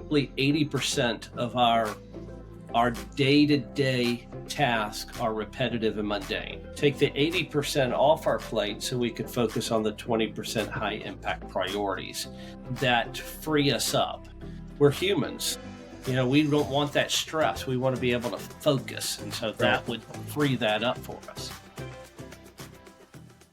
probably 80% of our day-to-day tasks are repetitive and mundane. Take the 80% off our plate so we could focus on the 20% high impact priorities that free us up. We're humans. We don't want that stress. We want to be able to focus. And so that would free that up for us.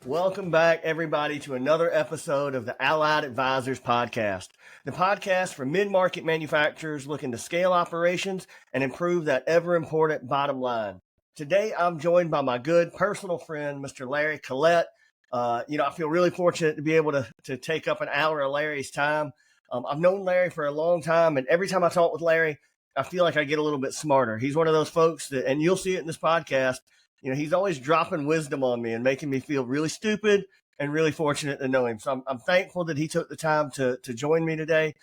Welcome back, everybody, to another episode of the Allied Advisors Podcast, the podcast for mid-market manufacturers looking to scale operations and improve that ever-important bottom line. Today, I'm joined by my good personal friend, Mr. Larry Collett. I feel really fortunate to be able to take up an hour of Larry's time. I've known Larry for a long time, and every time I talk with Larry, I feel like I get a little bit smarter. He's one of those folks that, and you'll see it in this podcast, he's always dropping wisdom on me and making me feel really stupid and really fortunate to know him. So I'm thankful that he took the time to join me today.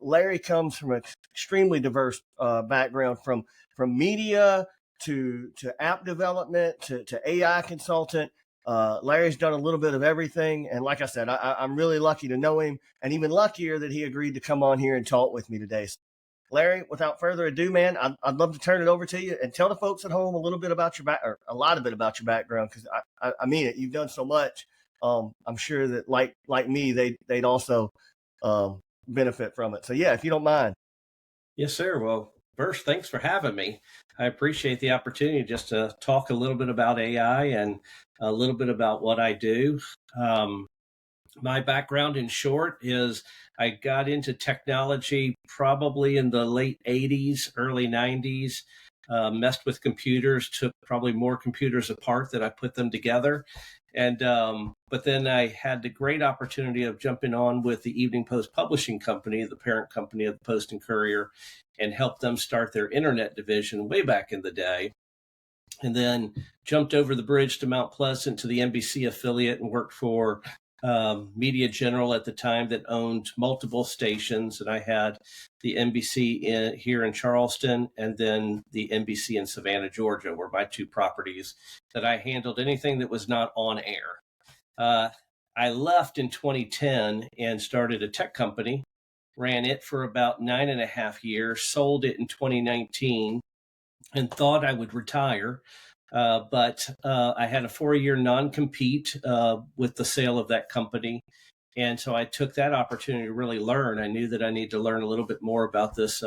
Larry comes from an extremely diverse background, from media to app development to AI consultant. Larry's done a little bit of everything. And like I said, I'm really lucky to know him, and even luckier that he agreed to come on here and talk with me today. So, Larry, without further ado, man, I'd love to turn it over to you and tell the folks at home a little bit about or a lot of it about your background, because I mean it. You've done so much. I'm sure that like me, they'd also benefit from it. So yeah, if you don't mind. Yes, sir. Well, first, thanks for having me. I appreciate the opportunity just to talk a little bit about AI and a little bit about what I do. My background, in short, is I got into technology probably in the late 80s, early 90s, messed with computers, took probably more computers apart than I put them together. And but then I had the great opportunity of jumping on with the Evening Post Publishing Company, the parent company of the Post and Courier, and helped them start their internet division way back in the day. And then jumped over the bridge to Mount Pleasant to the NBC affiliate and worked for Media General at the time, that owned multiple stations. And I had the NBC here in Charleston, and then the NBC in Savannah, Georgia, were my two properties that I handled anything that was not on air. I left in 2010 and started a tech company, ran it for about 9.5 years, sold it in 2019, and thought I would retire. But I had a 4-year non-compete with the sale of that company. And so I took that opportunity to really learn. I knew that I needed to learn a little bit more about this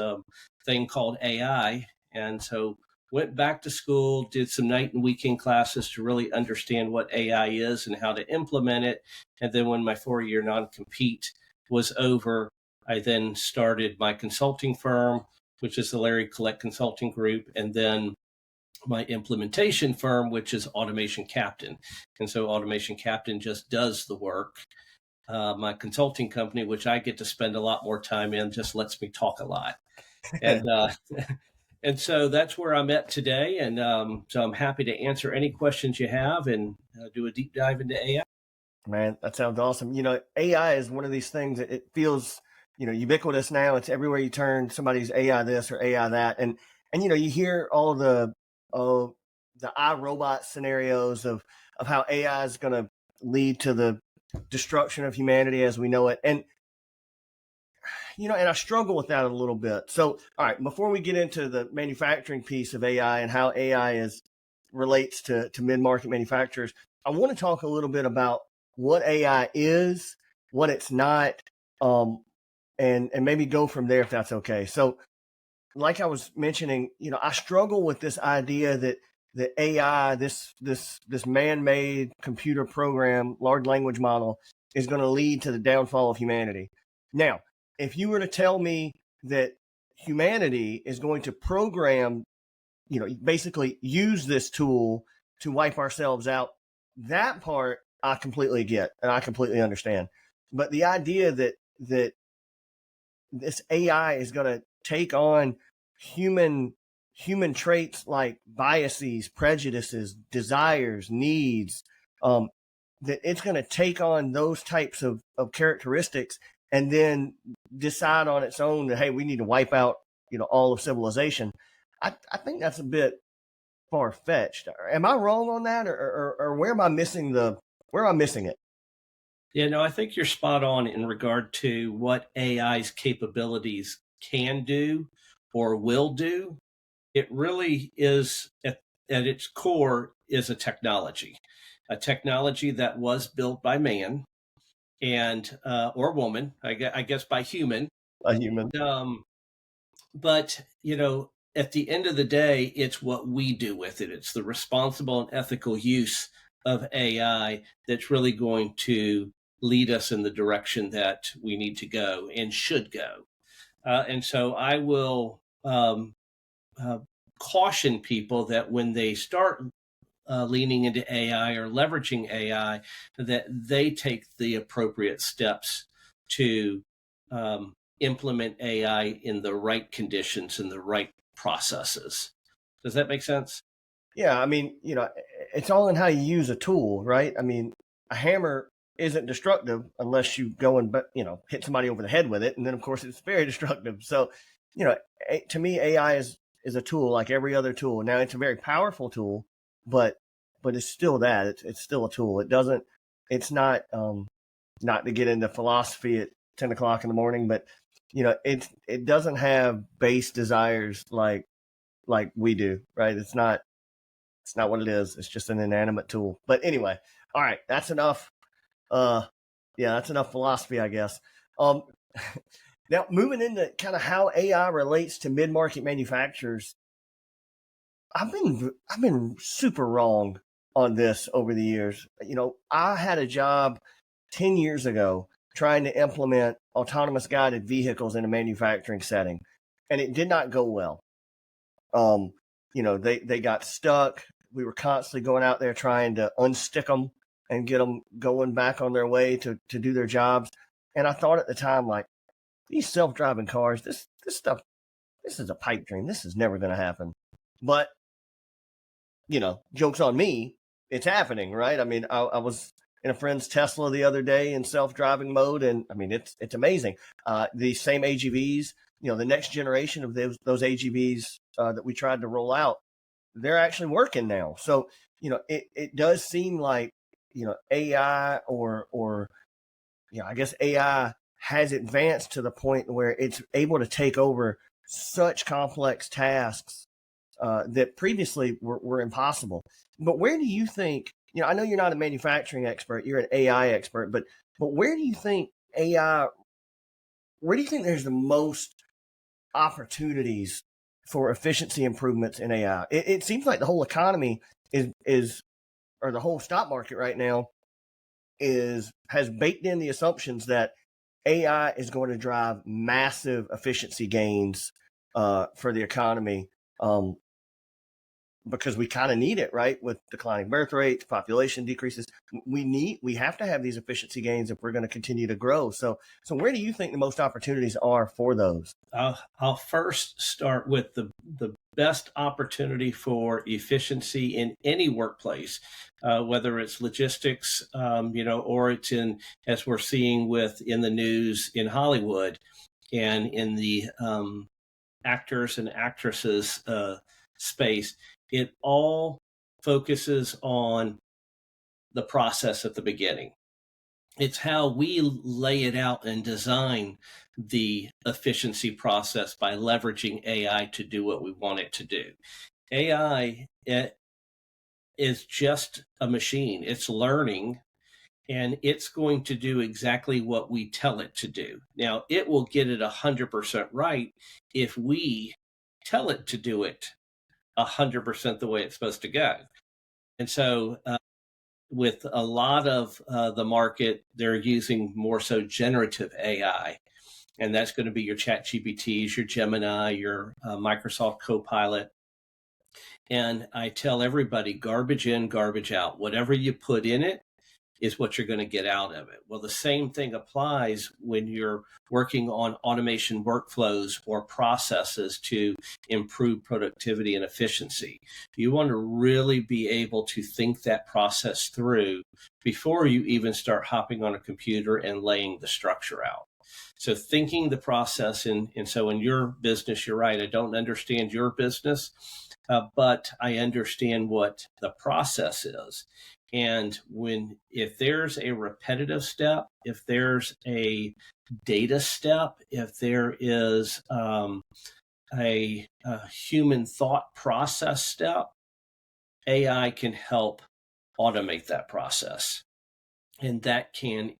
thing called AI. And so went back to school, did some night and weekend classes to really understand what AI is and how to implement it. And then when my 4-year non-compete was over, I then started my consulting firm, which is the Larry Collett Consulting Group, and then my implementation firm, which is Automation Captain. And so Automation Captain just does the work. My consulting company, which I get to spend a lot more time in, just lets me talk a lot. And and so that's where I'm at today. And so I'm happy to answer any questions you have and do a deep dive into AI. Man, that sounds awesome. AI is one of these things that it feels, ubiquitous now. It's everywhere you turn, somebody's AI this or AI that. And you hear all of the iRobot scenarios of how AI is going to lead to the destruction of humanity as we know it. And, and I struggle with that a little bit. So, all right, before we get into the manufacturing piece of AI and how AI relates to mid-market manufacturers, I want to talk a little bit about what AI is, what it's not, and maybe go from there if that's okay. So, like I was mentioning, I struggle with this idea that AI, this man-made computer program, large language model, is going to lead to the downfall of humanity. Now, if you were to tell me that humanity is going to program, basically use this tool to wipe ourselves out, that part I completely get and I completely understand. But the idea that this AI is going to take on human traits like biases, prejudices, desires, needs, that it's going to take on those types of characteristics and then decide on its own that, hey, we need to wipe out, all of civilization. I think that's a bit far-fetched. Am I wrong on that, or where am I missing it? Yeah, no, I think you're spot on in regard to what AI's capabilities can do or will do. It really is at its core is a technology that was built by man and or woman, I guess by human. A human. But at the end of the day, it's what we do with it. It's the responsible and ethical use of AI that's really going to lead us in the direction that we need to go and should go. And so I will uh, caution people that when they start leaning into AI or leveraging AI, that they take the appropriate steps to implement AI in the right conditions and the right processes. Does that make sense? Yeah, I mean, it's all in how you use a tool, right? I mean, a hammer isn't destructive unless you go and hit somebody over the head with it, and then of course it's very destructive. So, to me, AI is a tool like every other tool. Now, it's a very powerful tool, but it's still that it's still a tool. It's not not to get into philosophy at 10 o'clock in the morning, but it doesn't have base desires like we do, right? It's not what it is. It's just an inanimate tool. But anyway, all right, that's enough. That's enough philosophy, I guess. Now moving into kind of how AI relates to mid-market manufacturers, I've been super wrong on this over the years. I had a job 10 years ago trying to implement autonomous guided vehicles in a manufacturing setting, and it did not go well. They got stuck. We were constantly going out there trying to unstick them and get them going back on their way to do their jobs. And I thought at the time, like, these self-driving cars, this stuff, this is a pipe dream. This is never going to happen. But, joke's on me. It's happening, right? I mean, I was in a friend's Tesla the other day in self-driving mode, and I mean, it's amazing. The same AGVs, the next generation of those AGVs that we tried to roll out, they're actually working now. So, it does seem like, AI or I guess AI has advanced to the point where it's able to take over such complex tasks that previously were impossible. But where do you think, I know you're not a manufacturing expert, you're an AI expert, but where do you think there's the most opportunities for efficiency improvements in AI? It seems like the whole economy or the whole stock market right now has baked in the assumptions that AI is going to drive massive efficiency gains for the economy, because we kind of need it, right? With declining birth rates, population decreases, we have to have these efficiency gains if we're going to continue to grow. So where do you think the most opportunities are for those? I'll first start with the best opportunity for efficiency in any workplace, whether it's logistics, or it's as we're seeing in the news in Hollywood and in the actors and actresses space. It all focuses on the process at the beginning. It's how we lay it out and design the efficiency process by leveraging AI to do what we want it to do. AI is just a machine. It's learning, and it's going to do exactly what we tell it to do. Now, it will get it 100% right if we tell it to do it 100% the way it's supposed to go. And so with a lot of the market, they're using more so generative AI. And that's going to be your Chat GPTs, your Gemini, your Microsoft Copilot. And I tell everybody, garbage in, garbage out. Whatever you put in it is what you're going to get out of it. Well, the same thing applies when you're working on automation workflows or processes to improve productivity and efficiency. You want to really be able to think that process through before you even start hopping on a computer and laying the structure out. So thinking the process, and so in your business, you're right, I don't understand your business, but I understand what the process is. And if there's a repetitive step, if there's a data step, if there is a human thought process step, AI can help automate that process. And that can,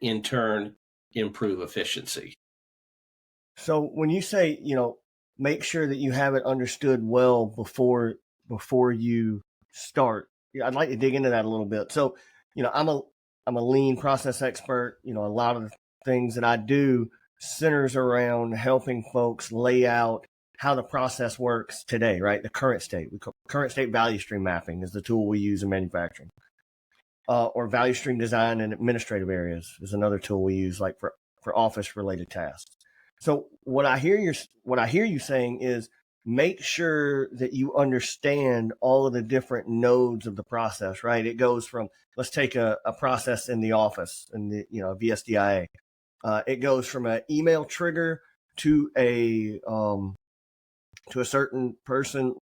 in turn, improve efficiency. So when you say, make sure that you have it understood well before you start, I'd like to dig into that a little bit. So, I'm a lean process expert. A lot of the things that I do centers around helping folks lay out how the process works today, right? The current state. Current state value stream mapping is the tool we use in manufacturing. Or value stream design and administrative areas is another tool we use, like for office related tasks. So what I hear you saying is make sure that you understand all of the different nodes of the process, right? It goes from, let's take a process in the office and VSDIA. It goes from an email trigger to a certain person,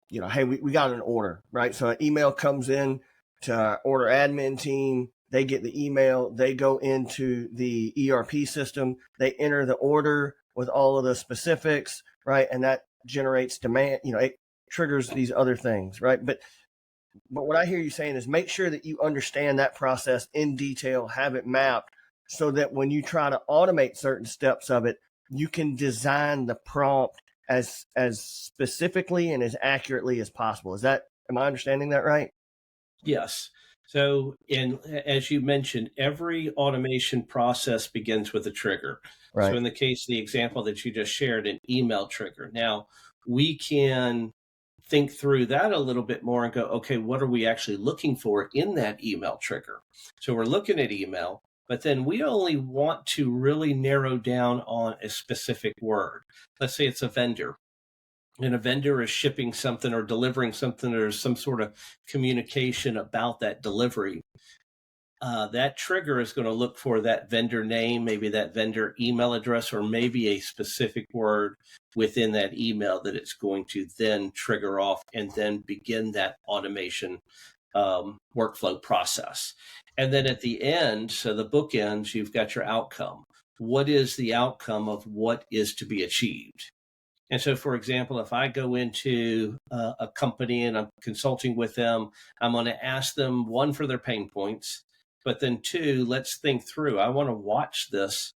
hey, we got an order, right? So an email comes in to our order admin team. They get the email. They go into the ERP system. They enter the order with all of the specifics, right? And that generates demand. It triggers these other things, right? But what I hear you saying is make sure that you understand that process in detail, have it mapped so that when you try to automate certain steps of it, you can design the prompt as specifically and as accurately as possible. Am I understanding that right? Yes. So, as you mentioned, every automation process begins with a trigger. Right. So in the case of the example that you just shared, an email trigger. Now, we can think through that a little bit more and go, okay, what are we actually looking for in that email trigger? So we're looking at email, but then we only want to really narrow down on a specific word. Let's say it's a vendor. And a vendor is shipping something or delivering something, or some sort of communication about that delivery. That trigger is going to look for that vendor name, maybe that vendor email address, or maybe a specific word within that email that it's going to then trigger off and then begin that automation workflow process. And then at the end, so the bookends, you've got your outcome. What is the outcome of what is to be achieved? And so, for example, if I go into a company and I'm consulting with them, I'm going to ask them, one, for their pain points, but then two, let's think through. I want to watch this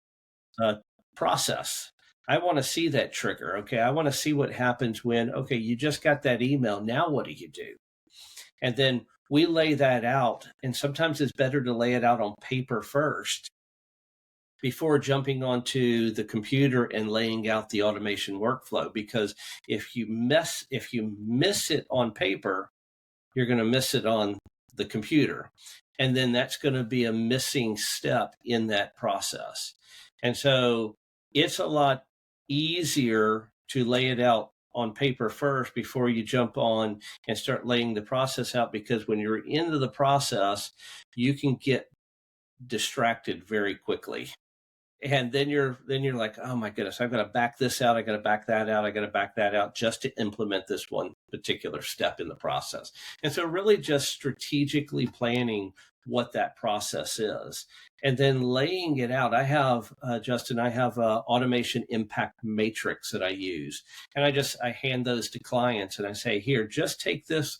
process. I want to see that trigger. Okay. I want to see what happens when, okay, you just got that email. Now what do you do? And then we lay that out. And sometimes it's better to lay it out on paper first before jumping onto the computer and laying out the automation workflow. Because if you miss it on paper, you're going to miss it on the computer. And then that's going to be a missing step in that process. And so it's a lot easier to lay it out on paper first before you jump on and start laying the process out, because when you're into the process, you can get distracted very quickly. And then you're like, oh my goodness, I've got to back this out. I got to back that out. I got to back that out just to implement this one particular step in the process. And so really just strategically planning what that process is and then laying it out. I have, Justin, I have a automation impact matrix that I use. And I hand those to clients and I say, here, just take this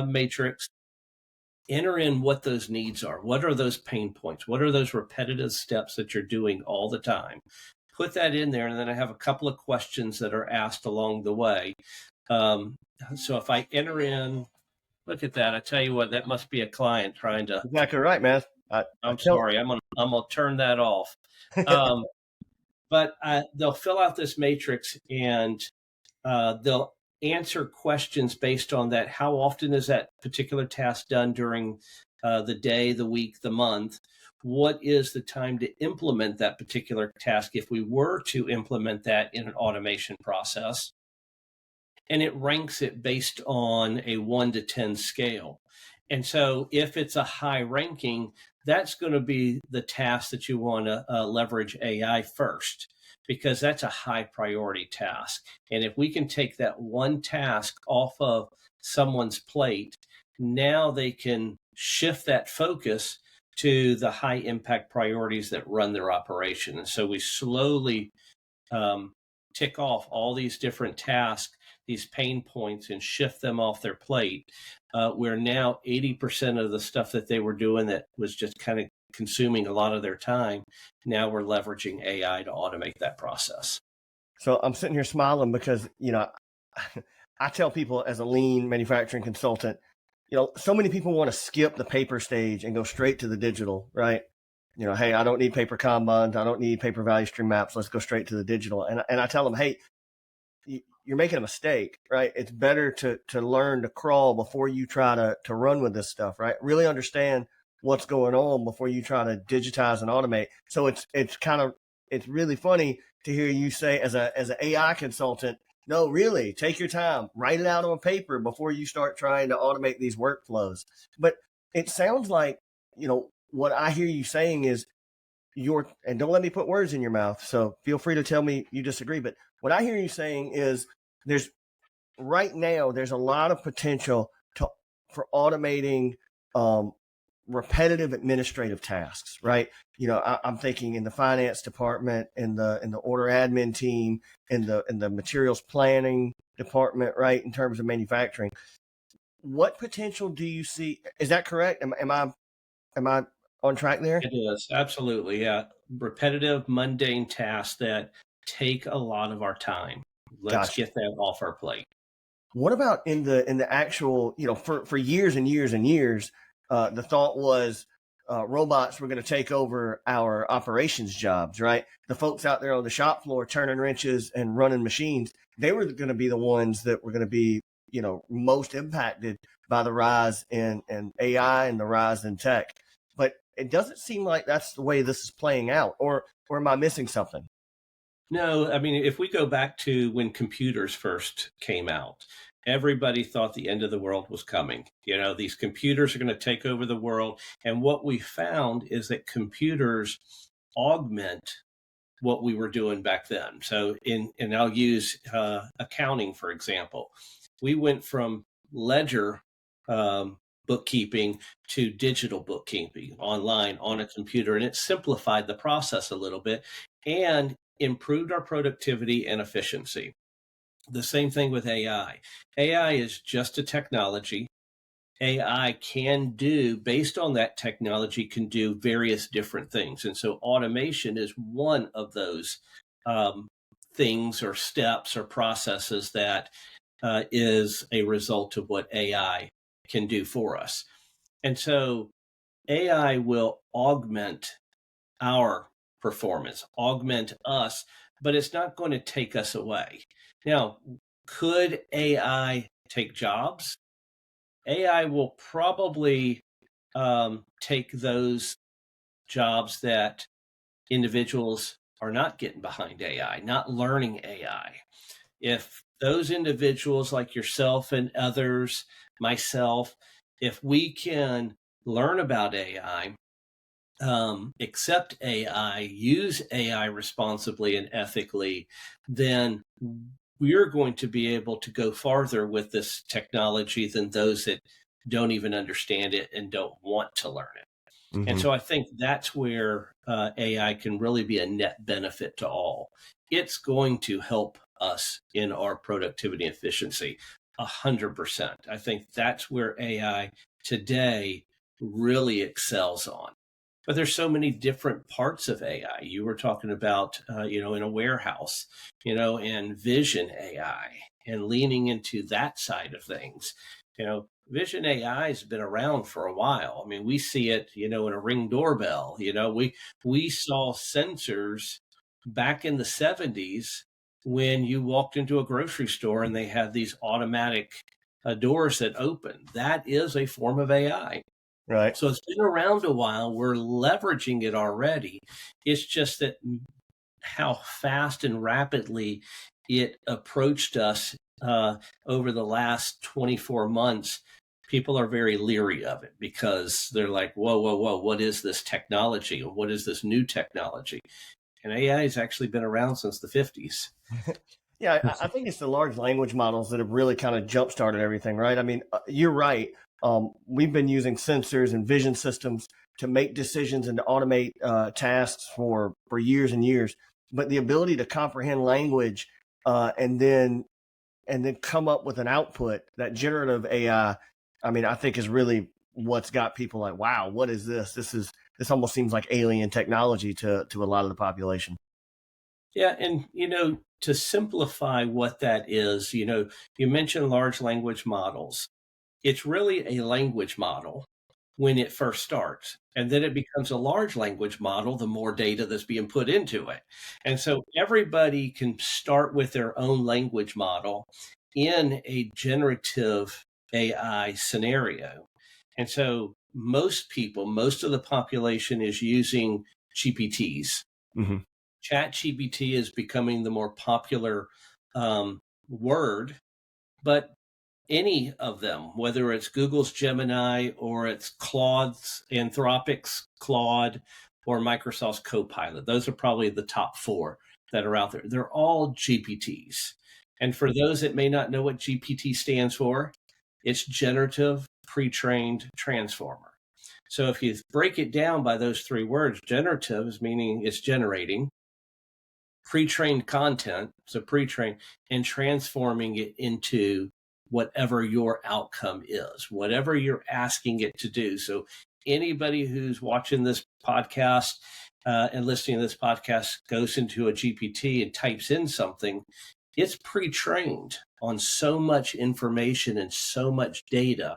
matrix, enter in what those needs are. What are those pain points? What are those repetitive steps that you're doing all the time? Put that in there. And then I have a couple of questions that are asked along the way. So if I enter in, look at that. I tell you what, that must be a client trying to. Exactly right, man. I'm sorry. I'm gonna turn that off. But they'll fill out this matrix and they'll answer questions based on that. How often is that particular task done during the day, the week, the month? What is the time to implement that particular task if we were to implement that in an automation process? And it ranks it based on a 1 to 10 scale. And so if it's a high ranking, that's going to be the task that you want to leverage AI first, because that's a high priority task. And if we can take that one task off of someone's plate, now they can shift that focus to the high impact priorities that run their operation. And so we slowly tick off all these different tasks, these pain points, and shift them off their plate. Where now 80% of the stuff that they were doing that was just kind of consuming a lot of their time, now we're leveraging AI to automate that process. So I'm sitting here smiling because, I tell people as a lean manufacturing consultant, so many people want to skip the paper stage and go straight to the digital, right? Hey, I don't need paper Kanbans. I don't need paper value stream maps. Let's go straight to the digital. And I tell them, hey, you're making a mistake, right? It's better to learn to crawl before you try to run with this stuff, right? Really understand what's going on before you try to digitize and automate. So it's really funny to hear you say as an AI consultant, no, really, take your time, write it out on paper before you start trying to automate these workflows. But it sounds like, what I hear you saying is and don't let me put words in your mouth, so feel free to tell me you disagree. But what I hear you saying is right now, there's a lot of potential for automating repetitive administrative tasks, right? I'm thinking in the finance department, in the order admin team, in the materials planning department, right? In terms of manufacturing, what potential do you see? Is that correct? Am I on track there? It is, absolutely, yeah. Repetitive, mundane tasks that take a lot of our time. Let's Gotcha. get that off our plate. What about in the actual, for years and years and years, the thought was robots were going to take over our operations jobs, right? The folks out there on the shop floor turning wrenches and running machines, they were going to be the ones that were going to be, most impacted by the rise in AI and the rise in tech. But it doesn't seem like that's the way this is playing out, or am I missing something? No, I mean, if we go back to when computers first came out, everybody thought the end of the world was coming. These computers are going to take over the world. And what we found is that computers augment what we were doing back then. So and I'll use accounting, for example. We went from ledger bookkeeping to digital bookkeeping online on a computer, and it simplified the process a little bit and improved our productivity and efficiency. The same thing with AI. AI is just a technology. AI can do, based on that technology, can do various different things. And so automation is one of those things or steps or processes that is a result of what AI can do for us. And so AI will augment our performance, augment us, but it's not going to take us away. Now, could AI take jobs? AI will probably take those jobs that individuals are not getting behind AI, not learning AI. If those individuals like yourself and others, myself, if we can learn about AI, accept AI, use AI responsibly and ethically, then we're going to be able to go farther with this technology than those that don't even understand it and don't want to learn it. And so I think that's where AI can really be a net benefit to all. It's going to help us in our productivity and efficiency 100%. I think that's where AI today really excels on. But there's so many different parts of AI. You were talking about, in a warehouse, and vision AI and leaning into that side of things. Vision AI has been around for a while. I mean, we see it, in a Ring doorbell. We saw sensors back in the 70s when you walked into a grocery store and they had these automatic doors that open. That is a form of AI. Right. So it's been around a while. We're leveraging it already. It's just that how fast and rapidly it approached us over the last 24 months. People are very leery of it because they're like, whoa, whoa, whoa, what is this technology? What is this new technology? And AI has actually been around since the 50s. Yeah, I think it's the large language models that have really kind of jump-started everything, right? I mean, you're right. we've been using sensors and vision systems to make decisions and to automate tasks for years and years. But the ability to comprehend language and then come up with an output, that generative AI, I mean, I think is really what's got people like, wow, what is this? This almost seems like alien technology to a lot of the population. Yeah, and to simplify what that is, you mentioned large language models. It's really a language model when it first starts, and then it becomes a large language model the more data that's being put into it. And so everybody can start with their own language model in a generative AI scenario. And so most people, most of the population is using GPTs. Mm-hmm. Chat GPT is becoming the more popular word, but any of them, whether it's Google's Gemini or it's Claude's, Anthropic's Claude, or Microsoft's Copilot, those are probably the top four that are out there. They're all GPTs. And for those that may not know what GPT stands for, it's generative pre-trained transformer. So if you break it down by those three words, generative is meaning it's generating, pre-trained content, so pre-trained, and transforming it into whatever your outcome is, whatever you're asking it to do. So anybody who's watching this podcast and listening to this podcast goes into a GPT and types in something, it's pre-trained on so much information and so much data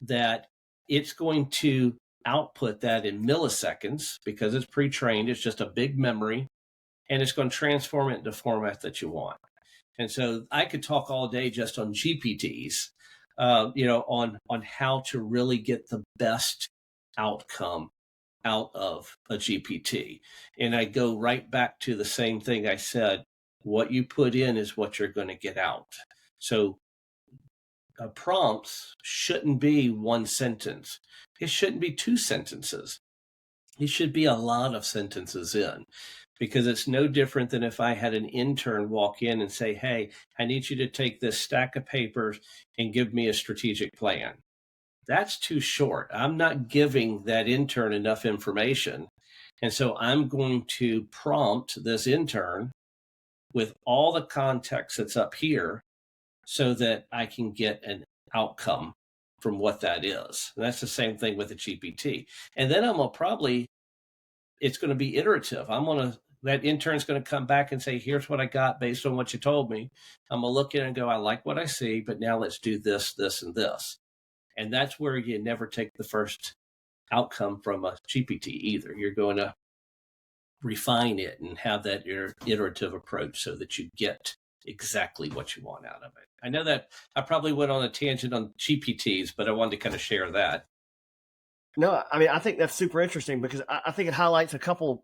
that it's going to output that in milliseconds because it's pre-trained. It's just a big memory, and it's going to transform it into format that you want. And so I could talk all day just on GPTs, on how to really get the best outcome out of a GPT. And I go right back to the same thing I said, what you put in is what you're going to get out. So prompts shouldn't be one sentence. It shouldn't be two sentences. It should be a lot of sentences in, because it's no different than if I had an intern walk in and say, hey, I need you to take this stack of papers and give me a strategic plan. That's too short. I'm not giving that intern enough information. And so I'm going to prompt this intern with all the context that's up here so that I can get an outcome from what that is. And that's the same thing with the GPT. And then it's going to be iterative. That intern's going to come back and say, here's what I got based on what you told me. I'm going to look in and go, I like what I see, but now let's do this, this, and this. And that's where you never take the first outcome from a GPT either. You're going to refine it and have that iterative approach so that you get exactly what you want out of it. I know that I probably went on a tangent on GPTs, but I wanted to kind of share that. No, I mean, I think that's super interesting because I think it highlights a couple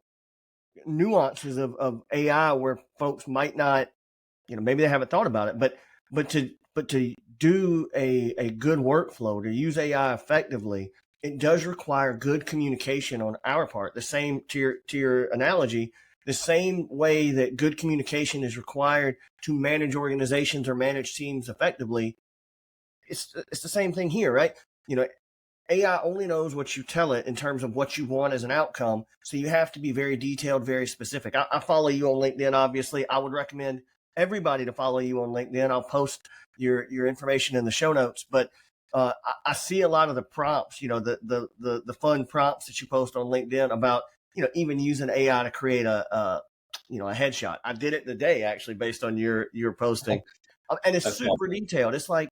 nuances of AI where folks might not, maybe they haven't thought about it, but to do a good workflow, to use AI effectively, it does require good communication on our part. The same to your analogy, the same way that good communication is required to manage organizations or manage teams effectively. It's the same thing here, right? AI only knows what you tell it in terms of what you want as an outcome. So you have to be very detailed, very specific. I follow you on LinkedIn, obviously. I would recommend everybody to follow you on LinkedIn. I'll post your information in the show notes. But I see a lot of the prompts, the fun prompts that you post on LinkedIn about, even using AI to create a headshot. I did it today, actually, based on your posting. And it's super detailed. It's like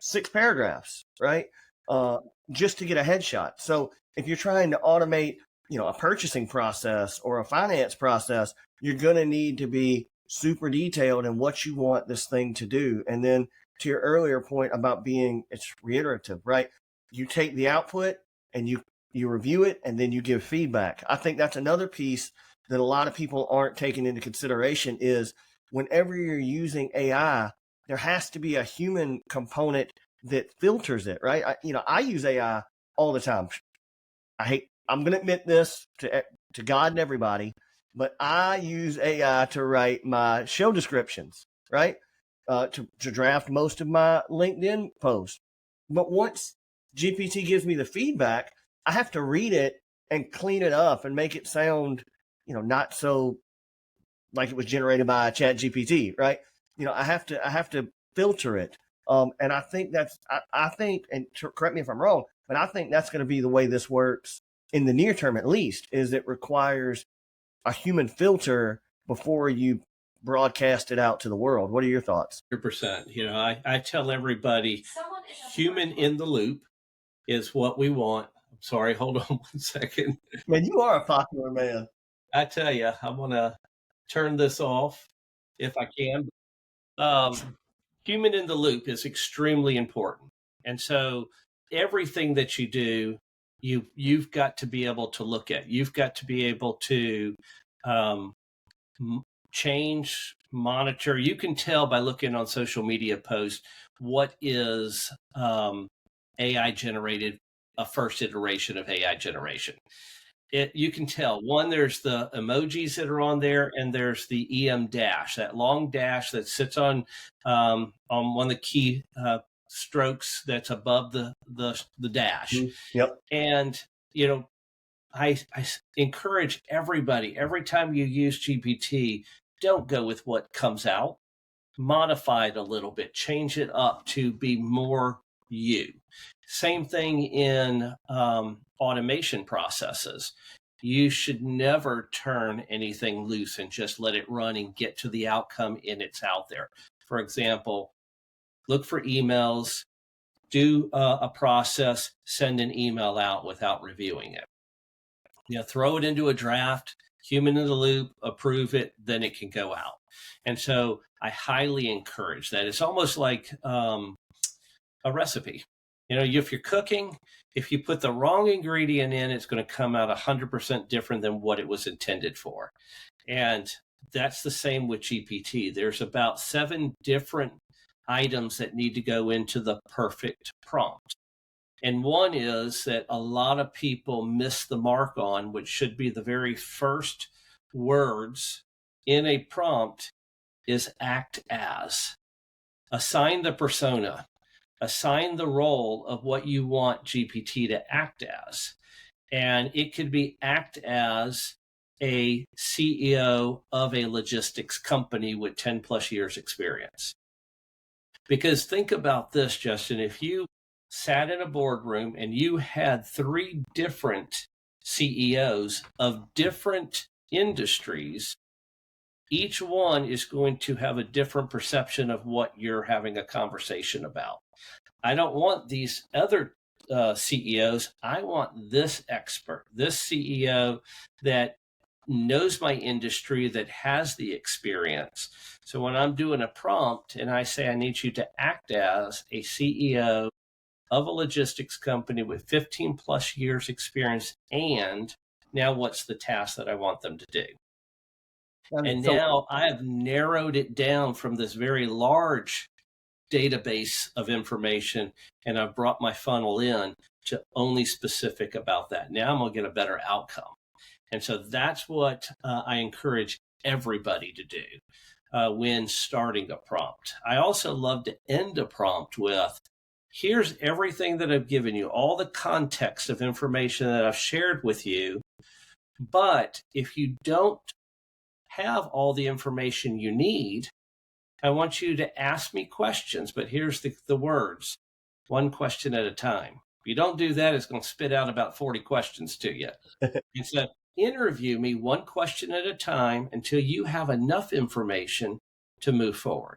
6 paragraphs, right? Just to get a headshot. So if you're trying to automate, a purchasing process or a finance process, you're going to need to be super detailed in what you want this thing to do. And then to your earlier point about it's reiterative, right? You take the output and you review it and then you give feedback. I think that's another piece that a lot of people aren't taking into consideration is whenever you're using AI, there has to be a human component that filters it, right? I use AI all the time. I'm going to admit this to God and everybody, but I use AI to write my show descriptions, right? To draft most of my LinkedIn posts. But once GPT gives me the feedback, I have to read it and clean it up and make it sound, not so like it was generated by Chat GPT, right? I have to filter it. And I think I think, and correct me if I'm wrong, but I think that's going to be the way this works in the near term, at least, is it requires a human filter before you broadcast it out to the world. What are your thoughts? 100%. I tell everybody, human in the loop is what we want. I'm sorry, hold on 1 second. Man, you are a popular man. I tell you, I'm going to turn this off if I can. Human in the loop is extremely important. And so everything that you do, you've got to be able to look at. You've got to be able to change, monitor. You can tell by looking on social media posts what is AI generated, a first iteration of AI generation. You can tell. One, there's the emojis that are on there, and there's the EM dash, that long dash that sits on one of the key strokes that's above the dash. Yep. And I encourage everybody, every time you use GPT, don't go with what comes out. Modify it a little bit, change it up to be more you. Same thing in automation processes. You should never turn anything loose and just let it run and get to the outcome and it's out there. For example, look for emails, do a process, send an email out without reviewing it. Throw it into a draft, human in the loop, approve it, then it can go out. And so I highly encourage that. It's almost like a recipe. If you're cooking, if you put the wrong ingredient in, it's going to come out 100% different than what it was intended for. And that's the same with GPT. There's about 7 different items that need to go into the perfect prompt. And one is that a lot of people miss the mark on, which should be the very first words in a prompt, is act as. Assign the persona. Assign the role of what you want GPT to act as. And it could be act as a CEO of a logistics company with 10 plus years experience. Because think about this, Justin, if you sat in a boardroom and you had 3 different CEOs of different industries, each one is going to have a different perception of what you're having a conversation about. I don't want these other CEOs. I want this expert, this CEO that knows my industry, that has the experience. So when I'm doing a prompt and I say I need you to act as a CEO of a logistics company with 15 plus years experience, and now what's the task that I want them to do? And now I have narrowed it down from this very large database of information, and I've brought my funnel in to only specific about that. Now I'm going to get a better outcome. And so that's what I encourage everybody to do when starting a prompt. I also love to end a prompt with, here's everything that I've given you, all the context of information that I've shared with you. But if you don't have all the information you need, I want you to ask me questions, but here's the words, 1 question at a time. If you don't do that, it's going to spit out about 40 questions to you. And so interview me 1 question at a time until you have enough information to move forward.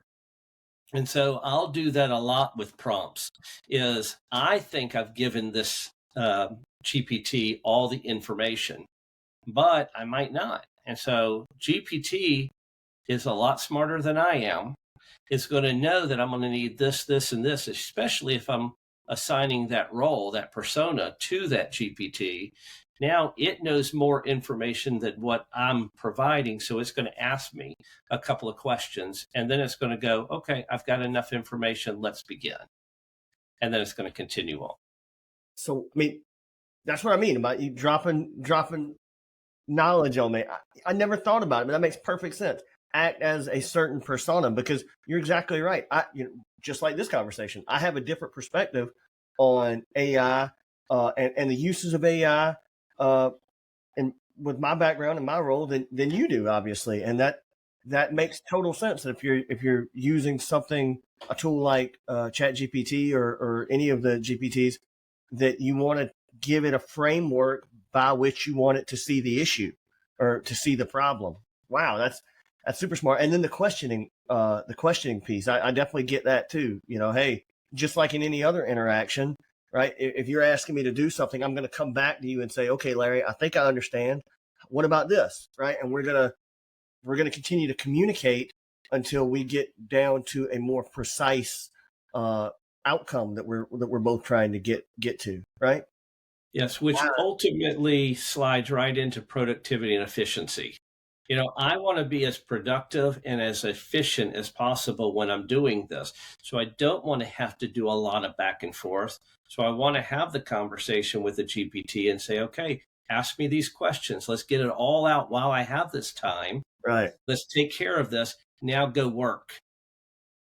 And so I'll do that a lot with prompts, is I think I've given this GPT all the information, but I might not. And so GPT is a lot smarter than I am. It's going to know that I'm going to need this, this, and this, especially if I'm assigning that role, that persona to that GPT. Now it knows more information than what I'm providing. So it's going to ask me a couple of questions, and then it's going to go, okay, I've got enough information. Let's begin. And then it's going to continue on. So, that's what I mean about you dropping knowledge on me. I never thought about it, but that makes perfect sense. Act as a certain persona, because you're exactly right. Just like this conversation, I have a different perspective on AI and the uses of AI, and with my background and my role than you do, obviously, and that makes total sense. If you're using a tool like ChatGPT or any of the GPTs, that you want to give it a framework by which you want it to see the issue or to see the problem. Wow, that's super smart. And then the questioning piece, I definitely get that too. Hey, just like in any other interaction, right? If you're asking me to do something, I'm going to come back to you and say, okay, Larry, I think I understand. What about this? Right. And we're going to continue to communicate until we get down to a more precise outcome that we're both trying to get to. Right. Yes, which ultimately slides right into productivity and efficiency. I want to be as productive and as efficient as possible when I'm doing this. So I don't want to have to do a lot of back and forth. So I want to have the conversation with the GPT and say, okay, ask me these questions. Let's get it all out while I have this time. Right. Let's take care of this. Now go work.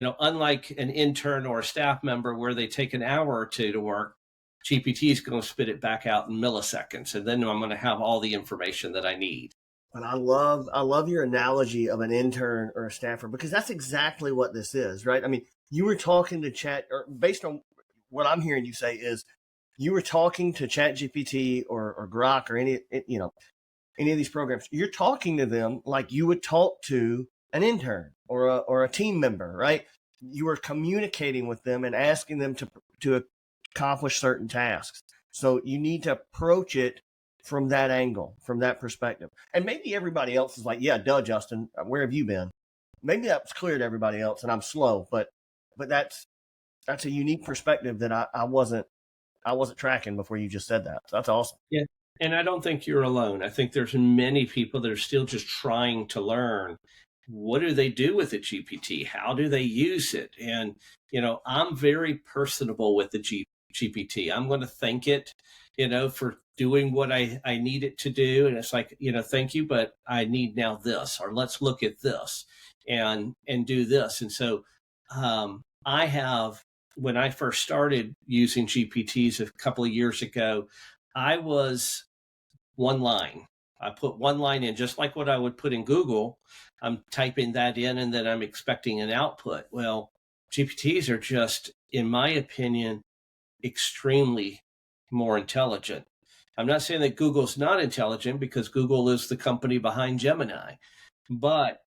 Unlike an intern or a staff member where they take an hour or two to work, GPT is going to spit it back out in milliseconds. And then I'm going to have all the information that I need. And I love your analogy of an intern or a staffer, because that's exactly what this is, right? I mean, you were talking to Chat, or based on what I'm hearing you say is you were talking to ChatGPT or Grok or any of these programs. You're talking to them like you would talk to an intern or a team member, right? You were communicating with them and asking them to accomplish certain tasks. So you need to approach it from that angle, from that perspective. And maybe everybody else is like, yeah, duh, Justin, where have you been? Maybe that was clear to everybody else and I'm slow, but that's a unique perspective that I wasn't tracking before you just said that. So that's awesome. Yeah. And I don't think you're alone. I think there's many people that are still just trying to learn. What do they do with the GPT? How do they use it? And, I'm very personable with the GPT. I'm going to thank it, for doing what I need it to do. And it's like, thank you, but I need now this, or let's look at this and do this. And so I have, when I first started using GPTs a couple of years ago, I was one line. I put one line in, just like what I would put in Google. I'm typing that in and then I'm expecting an output. Well, GPTs are just, in my opinion, extremely more intelligent. I'm not saying that Google's not intelligent, because Google is the company behind Gemini, but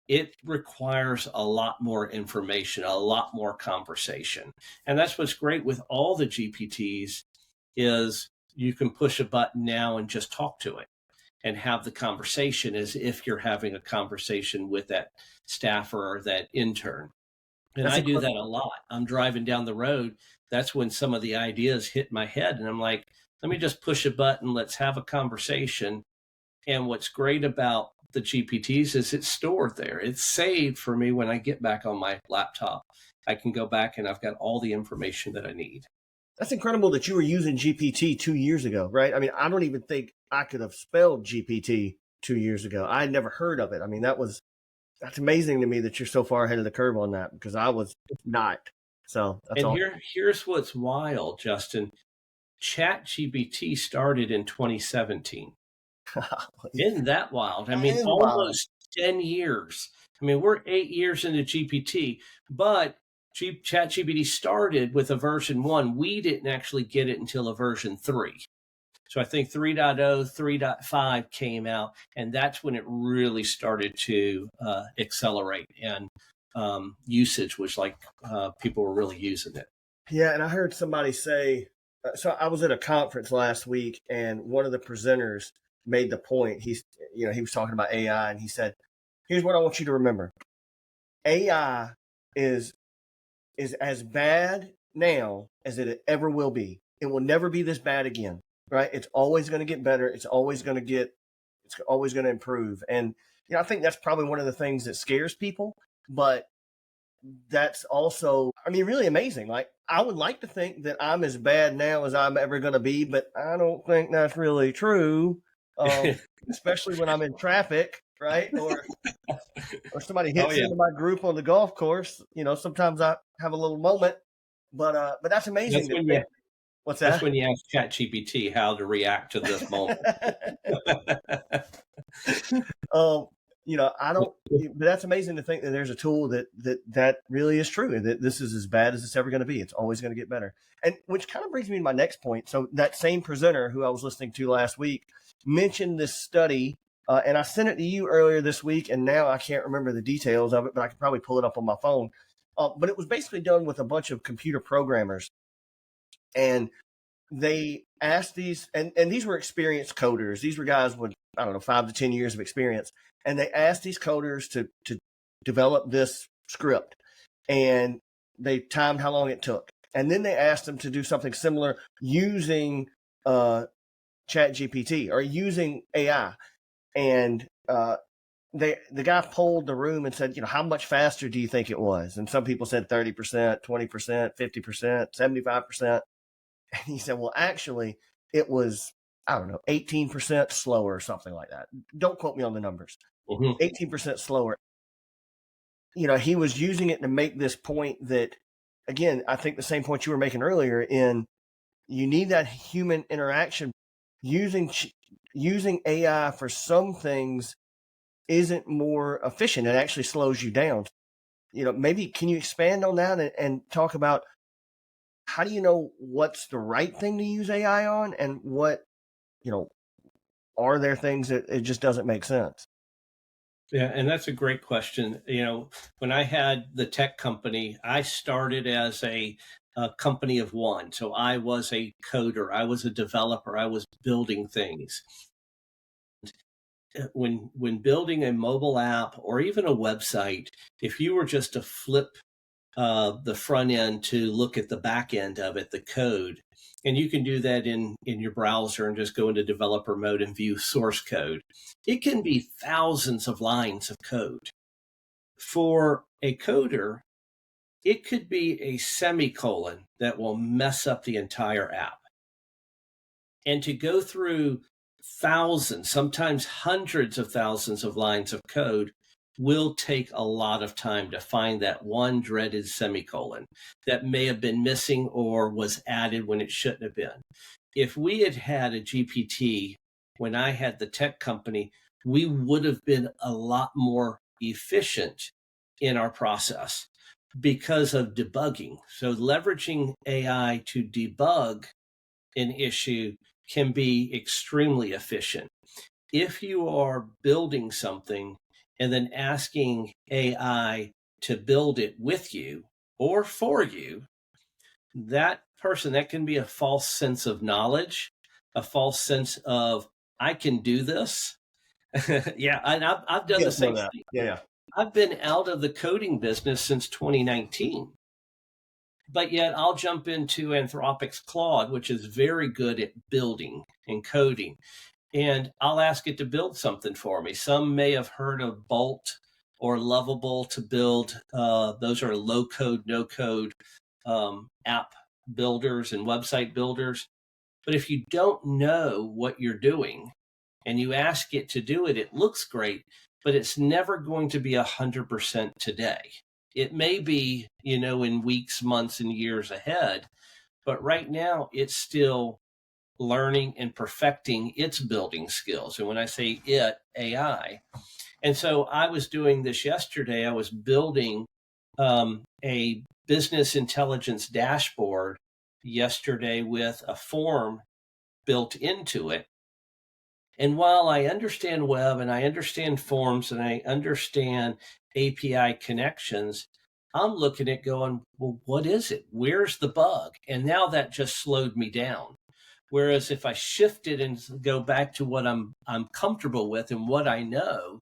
it requires a lot more information, a lot more conversation. And that's what's great with all the GPTs is you can push a button now and just talk to it and have the conversation as if you're having a conversation with that staffer or that intern. And I do that a lot. I'm driving down the road. That's when some of the ideas hit my head. And I'm like, let me just push a button. Let's have a conversation. And what's great about the GPTs is it's stored there. It's saved for me when I get back on my laptop. I can go back and I've got all the information that I need. That's incredible that you were using GPT 2 years ago, right? I mean, I don't even think I could have spelled GPT 2 years ago. I had never heard of it. I mean, that's amazing to me that you're so far ahead of the curve on that, because I was not. So that's and all. Here's what's wild, Justin. ChatGPT started in 2017. Isn't that wild? I mean, almost 10 years. I mean, we're 8 years into GPT, but ChatGPT started with a version 1. We didn't actually get it until a version 3. So I think 3.0, 3.5 came out, and that's when it really started to accelerate, and usage was like people were really using it. Yeah, and I heard somebody say, so I was at a conference last week, and one of the presenters made the point. He was talking about AI, and he said, here's what I want you to remember. AI is as bad now as it ever will be. It will never be this bad again, right? It's always going to get better. It's always going to improve. And, I think that's probably one of the things that scares people, but that's also, really amazing. Like, I would like to think that I'm as bad now as I'm ever going to be, but I don't think that's really true. Especially when I'm in traffic, right? Or somebody hits into my group on the golf course. Sometimes I have a little moment, but that's amazing. What's That's that? when you ask ChatGPT how to react to this moment. um, I don't. But that's amazing to think that there's a tool that really is true, and that this is as bad as it's ever going to be. It's always going to get better. And which kind of brings me to my next point. So that same presenter who I was listening to last week mentioned this study, and I sent it to you earlier this week, and now I can't remember the details of it, but I could probably pull it up on my phone. But it was basically done with a bunch of computer programmers, and they asked these, and these were experienced coders. These were guys with, I don't know, 5 to 10 years of experience. And they asked these coders to develop this script, and they timed how long it took. And then they asked them to do something similar using Chat GPT or using AI. And the guy polled the room and said, how much faster do you think it was? And some people said 30%, 20%, 50%, 75%. And he said, well, actually, it was, I don't know, 18% slower or something like that. Don't quote me on the numbers. 18% slower. He was using it to make this point that, again, I think the same point you were making earlier in you need that human interaction. Using AI for some things isn't more efficient. It actually slows you down. Maybe can you expand on that and talk about how do you know what's the right thing to use AI on, and what, are there things that it just doesn't make sense? Yeah, and that's a great question. When I had the tech company, I started as a company of one. So I was a coder, I was a developer, I was building things. When building a mobile app or even a website, if you were just to flip the front end to look at the back end of it, the code, and you can do that in your browser and just go into developer mode and view source code. It can be thousands of lines of code. For a coder, it could be a semicolon that will mess up the entire app. And to go through thousands, sometimes hundreds of thousands of lines of code will take a lot of time to find that one dreaded semicolon that may have been missing or was added when it shouldn't have been. If we had had a GPT when I had the tech company, we would have been a lot more efficient in our process because of debugging. So leveraging AI to debug an issue can be extremely efficient. If you are building something and then asking AI to build it with you or for you, that person, that can be a false sense of knowledge, a false sense of, I can do this. Yeah, and I've done the same thing. Yeah. I've been out of the coding business since 2019. But yet I'll jump into Anthropic's Claude, which is very good at building and coding. And I'll ask it to build something for me. Some may have heard of Bolt or Lovable to build. Those are low code, no code app builders and website builders. But if you don't know what you're doing and you ask it to do it, it looks great, but it's never going to be 100% today. It may be, in weeks, months, and years ahead, but right now it's still learning and perfecting its building skills. And when I say it, AI. And so I was doing this yesterday. I was building a business intelligence dashboard yesterday with a form built into it. And while I understand web and I understand forms and I understand API connections, I'm looking at going, well, what is it? Where's the bug? And now that just slowed me down. Whereas if I shifted and go back to what I'm comfortable with and what I know,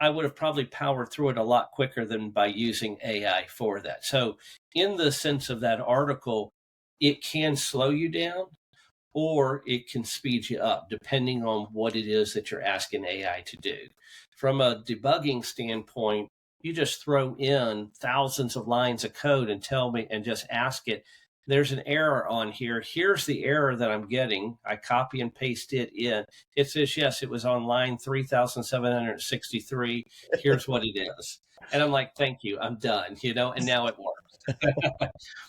I would have probably powered through it a lot quicker than by using AI for that. So in the sense of that article, it can slow you down or it can speed you up depending on what it is that you're asking AI to do. From a debugging standpoint, you just throw in thousands of lines of code and tell me and just ask it, there's an error on here. Here's the error that I'm getting. I copy and paste it in. It says, yes, it was on line 3,763. Here's what it is. And I'm like, thank you, I'm done, and now it works.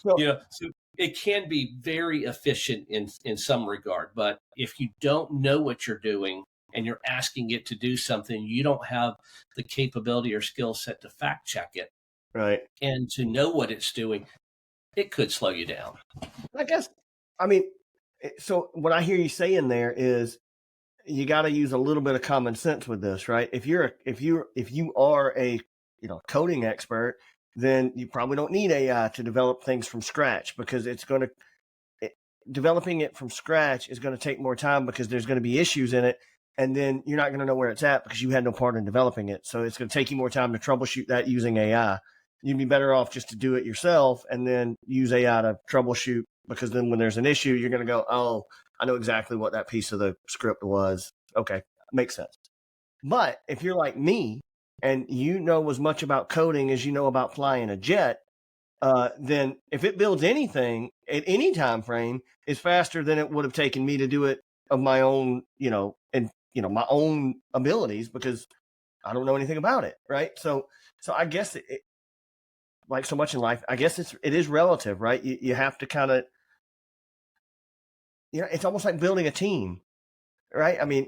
Well, So it can be very efficient in some regard, but if you don't know what you're doing and you're asking it to do something, you don't have the capability or skill set to fact check it Right. and to know what it's doing, it could slow you down. I guess, I mean, so what I hear you saying there is you got to use a little bit of common sense with this, right? If you are a coding expert, then you probably don't need AI to develop things from scratch, because developing it from scratch is going to take more time, because there's going to be issues in it, and then you're not going to know where it's at because you had no part in developing it. So it's going to take you more time to troubleshoot that using AI. You'd be better off just to do it yourself and then use AI to troubleshoot, because then when there's an issue, you're going to go, oh, I know exactly what that piece of the script was. Okay, makes sense. But if you're like me and you know as much about coding as you know about flying a jet, then if it builds anything at any time frame, it's faster than it would have taken me to do it of my own, my own abilities, because I don't know anything about it, right? So I guess like so much in life, I guess it is relative, right? You have to kind of, it's almost like building a team, right? I mean,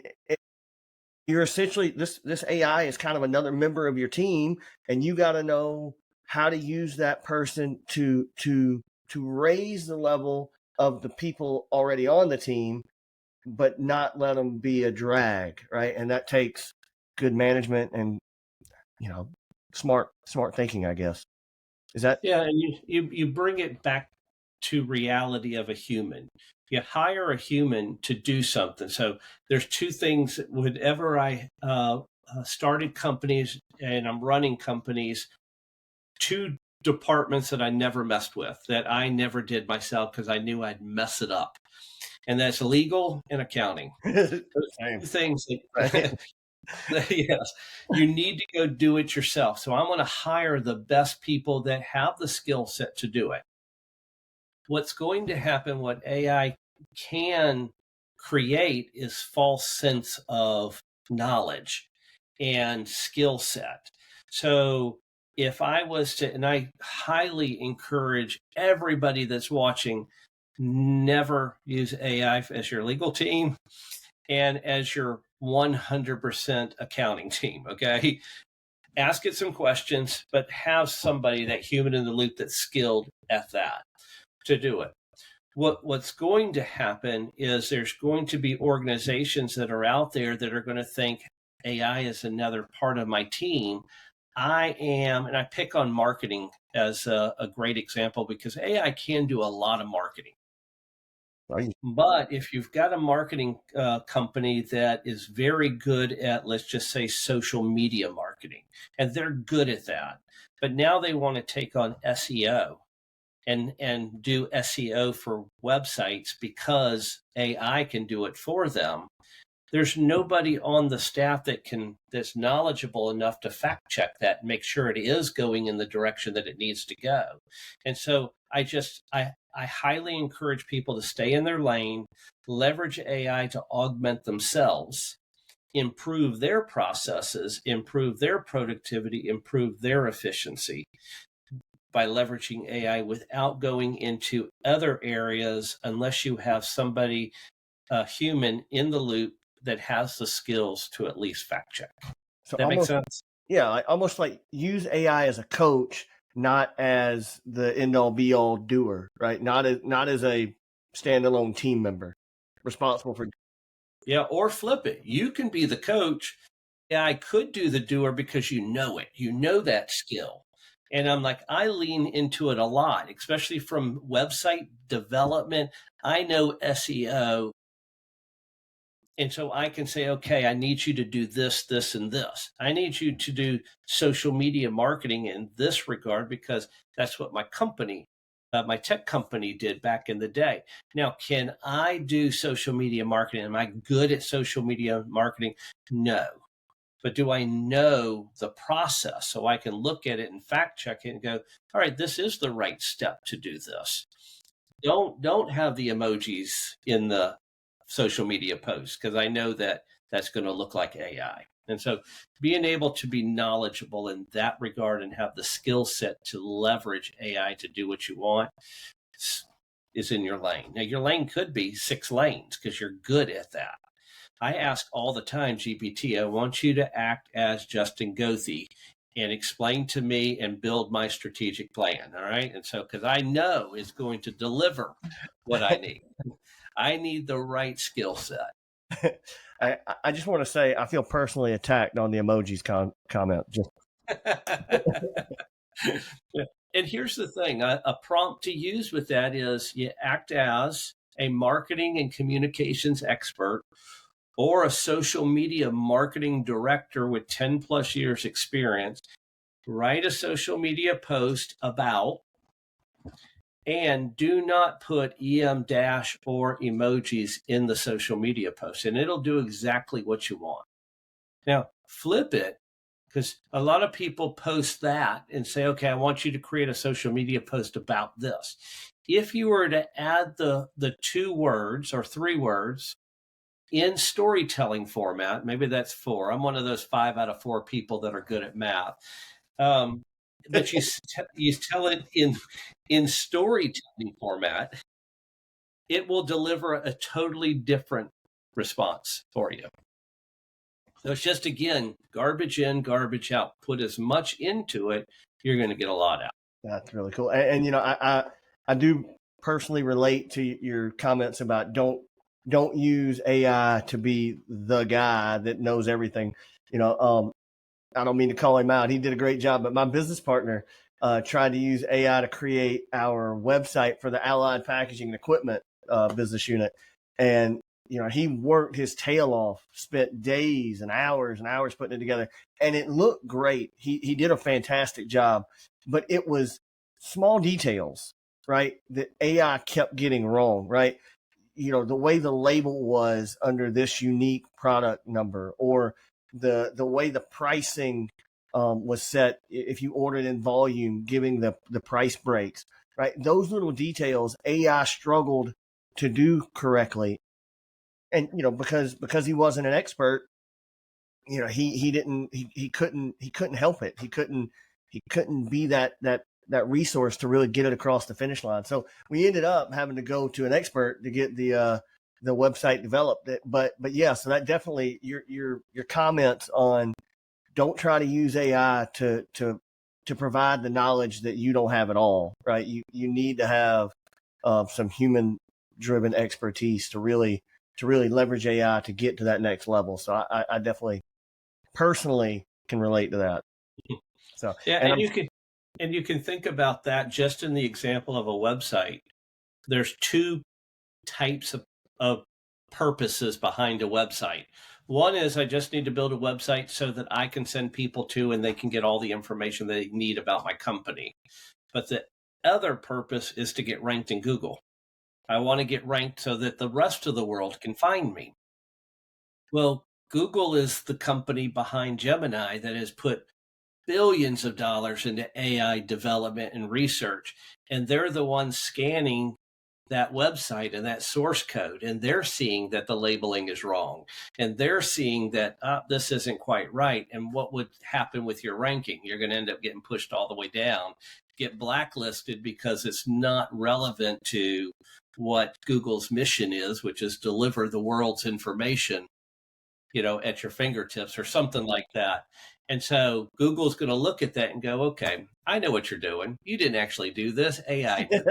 you're essentially, this AI is kind of another member of your team, and you got to know how to use that person to raise the level of the people already on the team, but not let them be a drag, right? And that takes good management and smart thinking, I guess. Is that? Yeah, and you bring it back to reality of a human. You hire a human to do something. So there's two things. Whenever I started companies and I'm running companies, two departments that I never messed with, that I never did myself because I knew I'd mess it up, and that's legal and accounting. Those two things that, yes, you need to go do it yourself. So I'm going to hire the best people that have the skill set to do it. What's going to happen, what AI can create, is false sense of knowledge and skill set. So if I was to, and I highly encourage everybody that's watching, never use AI as your legal team and as your 100% accounting team, okay? Ask it some questions, but have somebody, that human in the loop, that's skilled at that to do it. What's going to happen is there's going to be organizations that are out there that are going to think AI is another part of my team. And I pick on marketing as a great example, because AI can do a lot of marketing. Right. But if you've got a marketing company that is very good at, let's just say, social media marketing, and they're good at that, but now they want to take on SEO and do SEO for websites because AI can do it for them, there's nobody on the staff that's knowledgeable enough to fact check that and make sure it is going in the direction that it needs to go. And so I highly encourage people to stay in their lane, leverage AI to augment themselves, improve their processes, improve their productivity, improve their efficiency by leveraging AI without going into other areas, unless you have somebody, a human in the loop, that has the skills to at least fact check. So That makes sense? Yeah, almost like use AI as a coach, not as the end all be all doer, right? Not as a standalone team member responsible for. Yeah, or flip it. You can be the coach. Yeah, I could do the doer because you know it. You know that skill. And I'm like, I lean into it a lot, especially from website development. I know SEO. And so I can say, okay, I need you to do this, this, and this. I need you to do social media marketing in this regard, because that's what my company, my tech company, did back in the day. Now, can I do social media marketing? Am I good at social media marketing? No. But do I know the process so I can look at it and fact check it and go, all right, this is the right step to do this. Don't have the emojis in the social media posts, because I know that that's going to look like AI. And so being able to be knowledgeable in that regard and have the skill set to leverage AI to do what you want, is in your lane. Now, your lane could be 6 lanes because you're good at that. I ask all the time, GPT, I want you to act as Justin Goethe and explain to me and build my strategic plan. All right. And so, because I know it's going to deliver what I need. I need the right skill set. I just want to say I feel personally attacked on the emojis comment. Just And here's the thing, a prompt to use with that is you act as a marketing and communications expert or a social media marketing director with 10 plus years experience. Write a social media post about, and do not put EM dash or emojis in the social media post, and it'll do exactly what you want. Now, flip it, because a lot of people post that and say, okay, I want you to create a social media post about this. If you were to add the 2 words or 3 words in storytelling format, maybe that's 4. I'm one of those 5 out of 4 people that are good at math. But you tell it in storytelling format, it will deliver a totally different response for you. So it's just, again, garbage in, garbage out. Put as much into it, you're going to get a lot out. That's really cool. And you know, I do personally relate to your comments about don't use AI to be the guy that knows everything. You know, I don't mean to call him out. He did a great job, but my business partner tried to use AI to create our website for the Allied Packaging and Equipment business unit. And, you know, he worked his tail off, spent days and hours putting it together, and it looked great. He did a fantastic job, but it was small details, right, that AI kept getting wrong, right? You know, the way the label was under this unique product number, or the way the pricing was set if you ordered in volume, giving the price breaks, right? Those little details AI struggled to do correctly. And, you know, because he wasn't an expert, you know, he couldn't help it. He couldn't be that resource to really get it across the finish line. So we ended up having to go to an expert to get the website developed. But yeah, so that definitely your comments on don't try to use AI to provide the knowledge that you don't have at all, right? You need to have some human driven expertise to really leverage AI to get to that next level. So I definitely personally can relate to that. So yeah, and you can think about that just in the example of a website. There's 2 types of purposes behind a website. One is I just need to build a website so that I can send people to and they can get all the information they need about my company. But the other purpose is to get ranked in Google. I want to get ranked so that the rest of the world can find me. Well, Google is the company behind Gemini that has put billions of dollars into AI development and research, and they're the ones scanning that website and that source code, and they're seeing that the labeling is wrong, and they're seeing that this isn't quite right. And what would happen with your ranking? You're going to end up getting pushed all the way down, get blacklisted because it's not relevant to what Google's mission is, which is deliver the world's information, you know, at your fingertips or something like that. And so Google's going to look at that and go, okay, I know what you're doing. You didn't actually do this. AI did.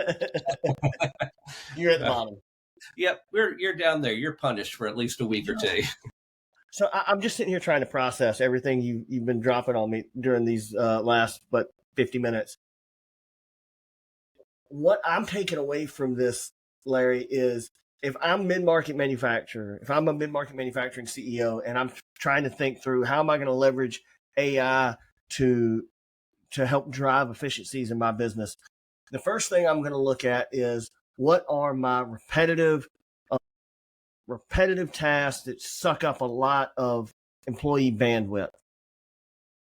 You're at the bottom. Yep, you're down there. You're punished for at least a week or 2. So I'm just sitting here trying to process everything you've been dropping on me during these last 50 minutes. What I'm taking away from this, Larry, is if I'm a mid-market manufacturing CEO, and I'm trying to think through how am I going to leverage AI to help drive efficiencies in my business, the first thing I'm going to look at is what are my repetitive tasks that suck up a lot of employee bandwidth.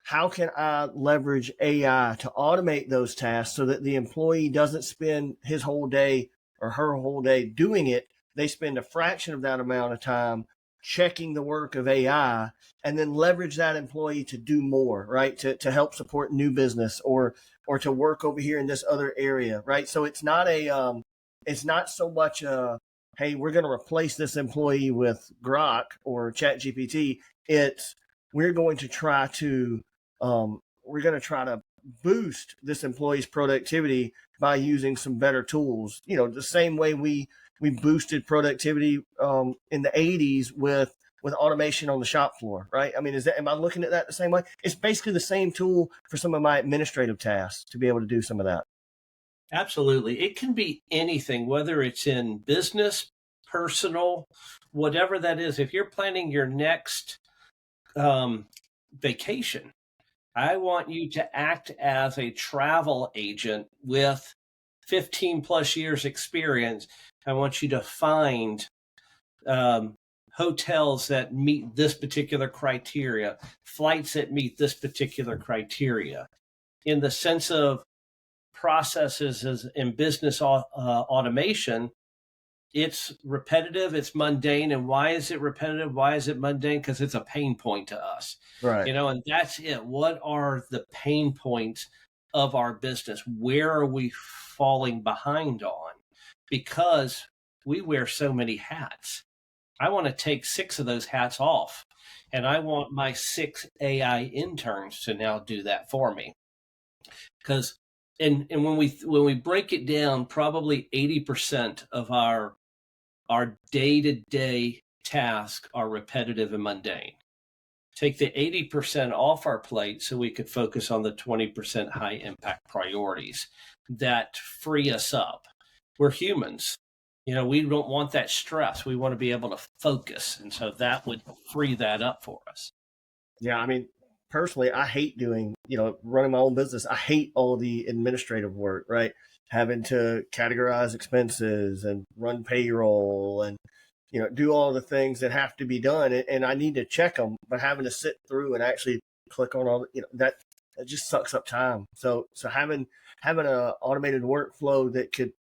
How can I leverage AI to automate those tasks so that the employee doesn't spend his whole day or her whole day doing it? They spend a fraction of that amount of time checking the work of AI, and then leverage that employee to do more, right? To help support new business or to work over here in this other area, right? So it's not it's not so much hey, we're going to replace this employee with Grok or ChatGPT. It's we're going to try to boost this employee's productivity by using some better tools. The same way we boosted productivity in the 80s with automation on the shop floor, right? I mean, am I looking at that the same way? It's basically the same tool for some of my administrative tasks to be able to do some of that. Absolutely. It can be anything, whether it's in business, personal, whatever that is. If you're planning your next vacation, I want you to act as a travel agent with 15 plus years experience. I want you to find hotels that meet this particular criteria, flights that meet this particular criteria. In the sense of processes as in business automation, it's repetitive, it's mundane. And why is it repetitive? Why is it mundane? Because it's a pain point to us. Right. And that's it. What are the pain points of our business? Where are we falling behind on? Because we wear so many hats. I want to take 6 of those hats off, and I want my 6 AI interns to now do that for me. Because and when we break it down, probably 80% of our day-to-day tasks are repetitive and mundane. Take the 80% off our plate so we could focus on the 20% high impact priorities that free us up. We're humans. We don't want that stress. We want to be able to focus. And so that would free that up for us. Yeah. I mean, personally, I hate doing, running my own business. I hate all the administrative work, right? Having to categorize expenses and run payroll and, do all the things that have to be done. And I need to check them, but having to sit through and actually click on all, that just sucks up time. So having an automated workflow that could,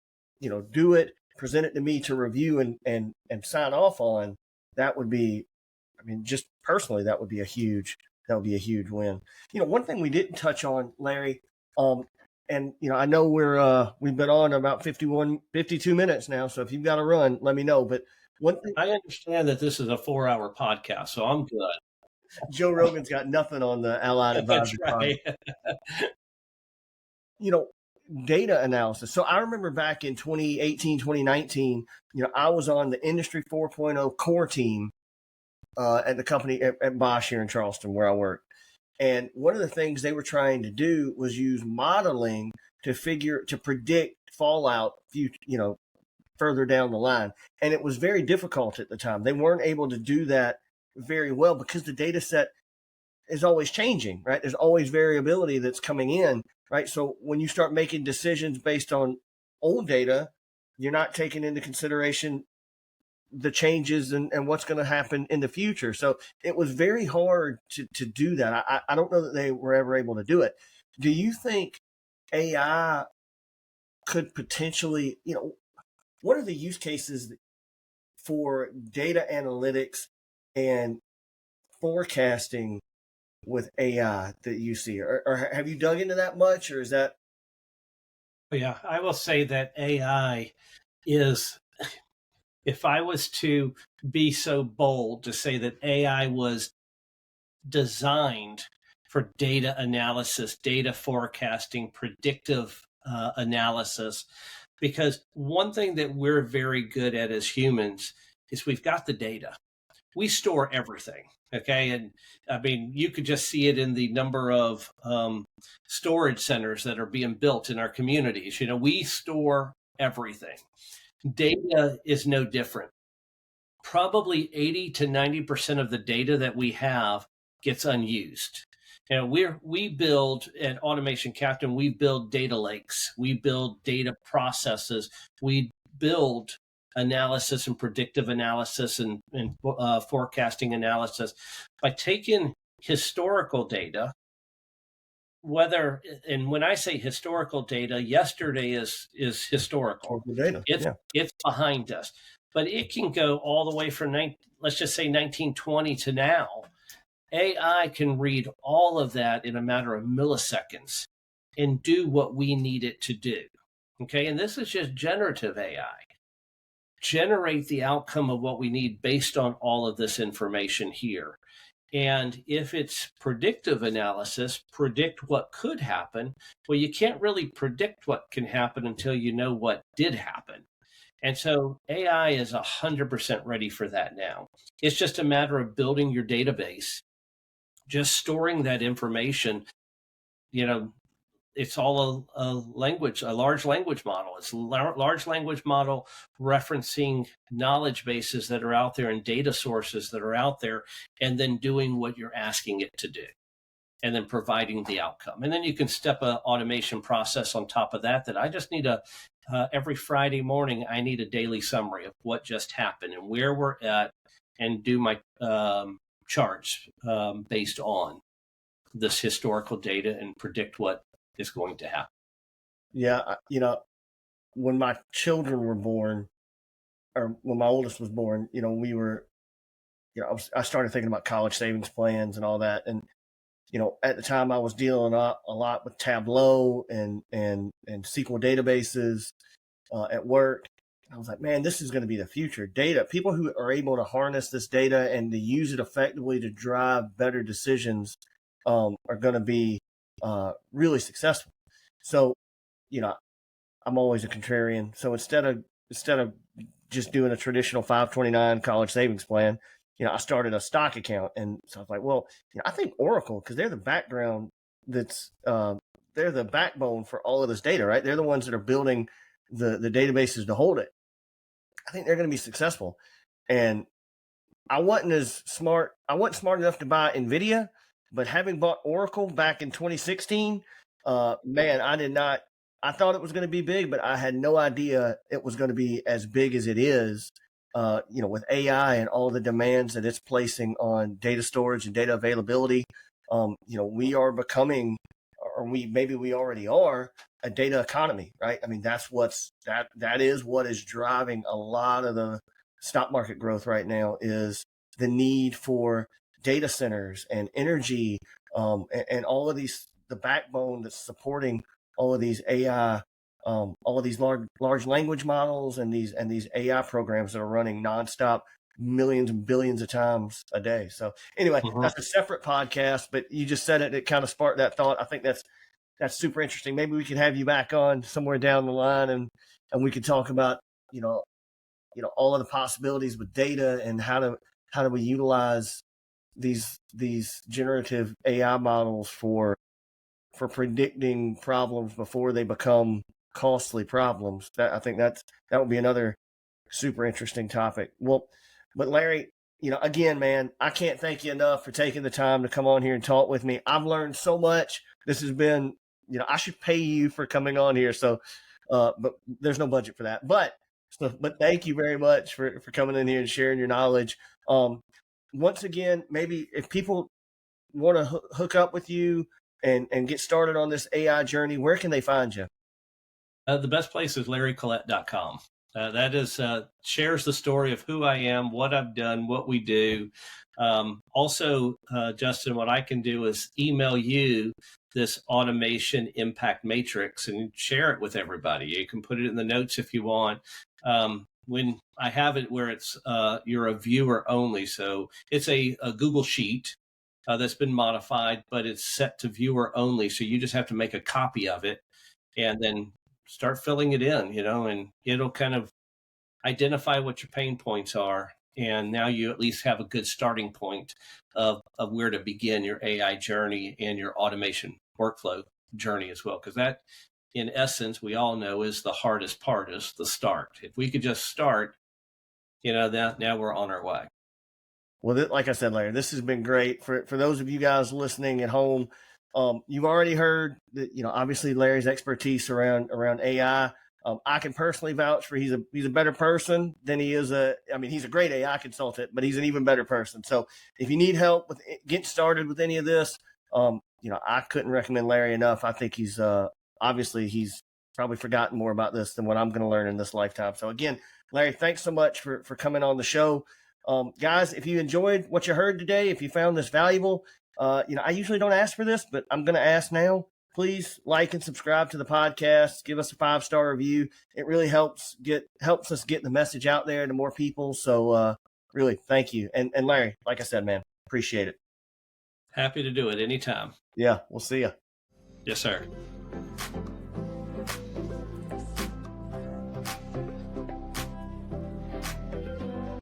do it, present it to me to review and sign off on, that would be, just personally, that would be a huge win. One thing we didn't touch on, Larry, and I know we've been on about 52 minutes now. So if you've got to run, let me know. But one thing, I understand that this is a 4-hour podcast, so I'm good. Joe Rogan's got nothing on the Allied Advisor. That's right. Data analysis. So I remember back in 2018, 2019, I was on the Industry 4.0 core team at the company at Bosch here in Charleston, where I work. And one of the things they were trying to do was use modeling to predict fallout, further down the line. And it was very difficult at the time. They weren't able to do that very well because the data set is always changing, right? There's always variability that's coming in, right? So when you start making decisions based on old data, you're not taking into consideration the changes and what's going to happen in the future. So it was very hard to do that. I don't know that they were ever able to do it. Do you think AI could potentially, what are the use cases for data analytics and forecasting with AI that you see? Or have you dug into that much, or is that? Yeah, I will say that AI is, if I was to be so bold to say that AI was designed for data analysis, data forecasting, predictive analysis, because one thing that we're very good at as humans is we've got the data. We store everything. Okay. And I mean, you could just see it in the number of storage centers that are being built in our communities. We store everything. Data is no different. Probably 80 to 90% of the data that we have gets unused. We build at Automation Captain, we build data lakes, we build data processes, we build analysis and predictive analysis and forecasting analysis by taking historical data. And when I say historical data, yesterday is historical. Data. It's behind us, but it can go all the way from let's just say 1920 to now. AI can read all of that in a matter of milliseconds and do what we need it to do. Okay. And this is just generative AI. Generate the outcome of what we need based on all of this information here. And if it's predictive analysis, predict what could happen. Well, you can't really predict what can happen until you know what did happen. And so AI is 100% ready for that now. It's just a matter of building your database, just storing that information. You know, it's all a language, a large language model. It's a large language model referencing knowledge bases that are out there and data sources that are out there, and then doing what you're asking it to do, and then providing the outcome. And then you can step an automation process on top of that. That I just need every Friday morning, I need a daily summary of what just happened and where we're at, and do my charts based on this historical data and predict what is going to happen. Yeah, when my children were born, or when my oldest was born, we were, I started thinking about college savings plans and all that. And, at the time I was dealing a lot with Tableau and SQL databases at work. I was like, man, this is going to be the future. Data, people who are able to harness this data and to use it effectively to drive better decisions are going to be really successful. So, I'm always a contrarian. So instead of just doing a traditional 529 college savings plan, I started a stock account. And so I was like, well, I think Oracle, because they're the background they're the backbone for all of this data, right? They're the ones that are building the databases to hold it. I think they're going to be successful. And I wasn't smart enough to buy NVIDIA, but having bought Oracle back in 2016, man, I thought it was going to be big, but I had no idea it was going to be as big as it is, with AI and all the demands that it's placing on data storage and data availability. We are becoming, or we already are, a data economy, right? I mean, that is what is driving a lot of the stock market growth right now, is the need for data centers and energy, and all of these, the backbone that's supporting all of these AI, all of these large language models and these AI programs that are running nonstop, millions and billions of times a day. So anyway, that's a separate podcast, but you just said it. It kind of sparked that thought. I think that's super interesting. Maybe we could have you back on somewhere down the line, and we could talk about, all of the possibilities with data, and how do we utilize these generative AI models for predicting problems before they become costly problems. I think that would be another super interesting topic. Well, but Larry, again, man, I can't thank you enough for taking the time to come on here and talk with me. I've learned so much. This has been, I should pay you for coming on here. So, but there's no budget for that. But thank you very much for coming in here and sharing your knowledge. Once again, maybe if people want to hook up with you and get started on this AI journey, where can they find you? The best place is larrycollett.com. That is shares the story of who I am, what I've done, what we do. Also, Justin, what I can do is email you this automation impact matrix and share it with everybody. You can put it in the notes if you want. When I have it where it's you're a viewer only, so it's a Google sheet that's been modified, but it's set to viewer only. So you just have to make a copy of it and then start filling it in, and it'll kind of identify what your pain points are. And now you at least have a good starting point of where to begin your AI journey and your automation workflow journey as well. Because that, in essence, we all know is the hardest part, is the start. If we could just start, now we're on our way. Well, like I said, Larry, this has been great. For those of you guys listening at home, you've already heard that, obviously Larry's expertise around AI. I can personally vouch for he's a better person than he is he's a great AI consultant, but he's an even better person. So if you need help with getting started with any of this, I couldn't recommend Larry enough. I think he's probably forgotten more about this than what I'm going to learn in this lifetime. So again, Larry, thanks so much for coming on the show. Guys, if you enjoyed what you heard today, if you found this valuable, I usually don't ask for this, but I'm going to ask now. please like and subscribe to the podcast. Give us a 5-star review. It really helps us get the message out there to more people. So really, thank you. And Larry, like I said, man, appreciate it. Happy to do it anytime. Yeah, we'll see you. Yes, sir.